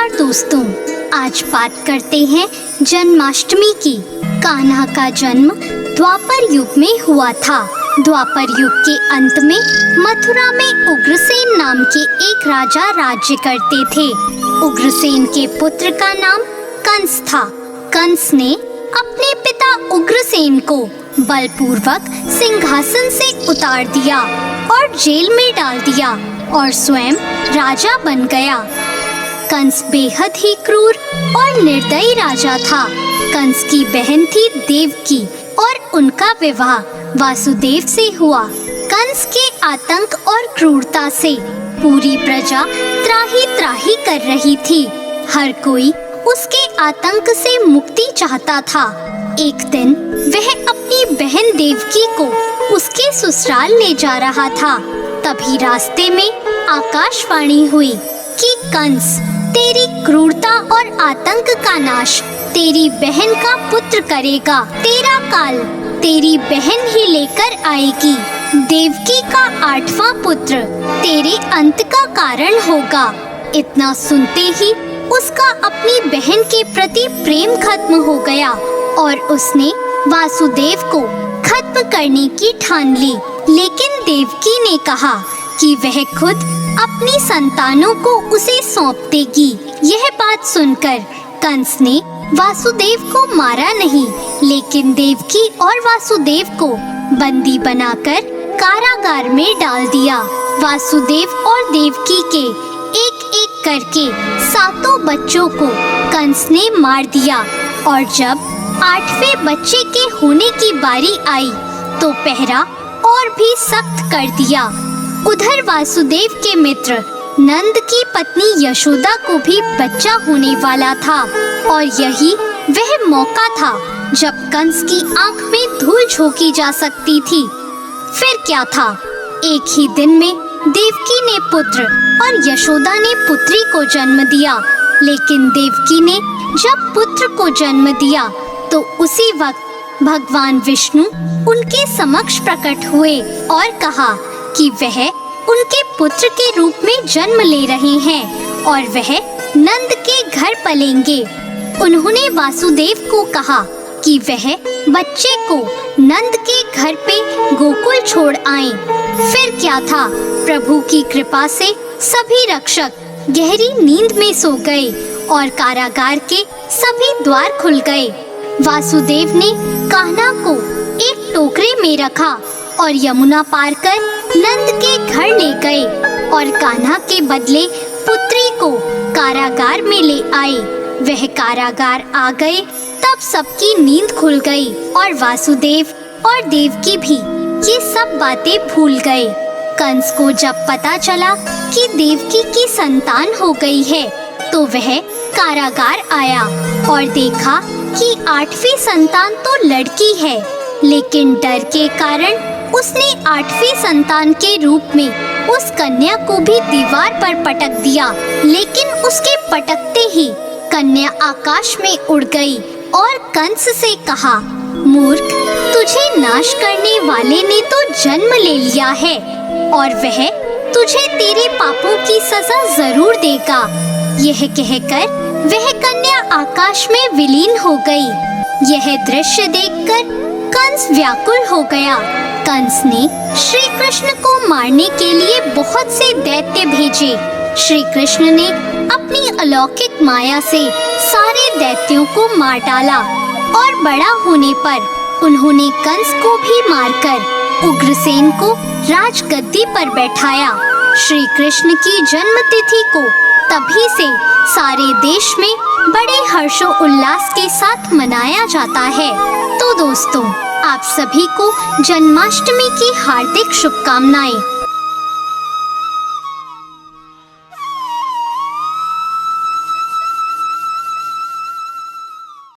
नमस्कार दोस्तों, आज बात करते हैं जन्माष्टमी की। कान्हा का जन्म द्वापर युग में हुआ था। द्वापर युग के अंत में मथुरा में उग्रसेन नाम के एक राजा राज्य करते थे। उग्रसेन के पुत्र का नाम कंस था। कंस ने अपने पिता उग्रसेन को बलपूर्वक सिंहासन से उतार दिया और जेल में डाल दिया और स्वयं राजा बन गया। कंस बेहद ही क्रूर और निर्दयी राजा था। कंस की बहन थी देवकी और उनका विवाह वासुदेव से हुआ। कंस के आतंक और क्रूरता से पूरी प्रजा त्राही त्राही कर रही थी। हर कोई उसके आतंक से मुक्ति चाहता था। एक दिन वह अपनी बहन देवकी को उसके ससुराल ले जा रहा था। तभी रास्ते में आकाशवाणी हुई कि कंस, तेरी क्रूरता और आतंक का नाश तेरी बहन का पुत्र करेगा। तेरा काल तेरी बहन ही लेकर आएगी। देवकी का 8वां पुत्र तेरे अंत का कारण होगा। इतना सुनते ही उसका अपनी बहन के प्रति प्रेम खत्म हो गया और उसने वासुदेव को खत्म करने की ठान ली। लेकिन देवकी ने कहा कि वह खुद अपनी संतानों को उसे सौंप देगी। यह बात सुनकर कंस ने वासुदेव को मारा नहीं, लेकिन देवकी और वासुदेव को बंदी बनाकर कारागार में डाल दिया। वासुदेव और देवकी के एक एक करके 7 बच्चों को कंस ने मार दिया और जब 8वें बच्चे के होने की बारी आई तो पहरा और भी सख्त कर दिया। उधर वासुदेव के मित्र नंद की पत्नी यशोदा को भी बच्चा होने वाला था और यही वह मौका था जब कंस की आंख में धूल झोंकी जा सकती थी। फिर क्या था, एक ही दिन में देवकी ने पुत्र और यशोदा ने पुत्री को जन्म दिया। लेकिन देवकी ने जब पुत्र को जन्म दिया तो उसी वक्त भगवान विष्णु उनके समक्ष प्रकट हुए और कहा कि वह उनके पुत्र के रूप में जन्म ले रहे हैं और वह नंद के घर पलेंगे। उन्होंने वासुदेव को कहा कि वह बच्चे को नंद के घर पे गोकुल छोड़ आएं। फिर क्या था, प्रभु की कृपा से सभी रक्षक गहरी नींद में सो गए और कारागार के सभी द्वार खुल गए। वासुदेव ने कान्हा को एक टोकरे में रखा और यमुना पार कर नंद के घर ले गए और कान्हा के बदले पुत्री को कारागार में ले आए। वह कारागार आ गए तब सबकी नींद खुल गई और वासुदेव और देवकी भी ये सब बातें भूल गए। कंस को जब पता चला कि देवकी की संतान हो गई है तो वह कारागार आया और देखा कि 8वीं संतान तो लड़की है, लेकिन डर के कारण उसने 8वीं संतान के रूप में उस कन्या को भी दीवार पर पटक दिया। लेकिन उसके पटकते ही कन्या आकाश में उड़ गई और कंस से कहा, मूर्ख, तुझे नाश करने वाले ने तो जन्म ले लिया है और वह तुझे तेरे पापों की सजा जरूर देगा। यह कहकर वह कन्या आकाश में विलीन हो गई। यह दृश्य देखकर कंस व्याकुल हो गया। कंस ने श्री कृष्ण को मारने के लिए बहुत से दैत्य भेजे। श्री कृष्ण ने अपनी अलौकिक माया से सारे दैत्यों को मार डाला और बड़ा होने पर उन्होंने कंस को भी मारकर उग्रसेन को राजगद्दी पर बैठाया। श्री कृष्ण की जन्म तिथि को तभी से सारे देश में बड़े हर्षो उल्लास के साथ मनाया जाता है। तो दोस्तों, आप सभी को जन्माष्टमी की हार्दिक शुभकामनाएं।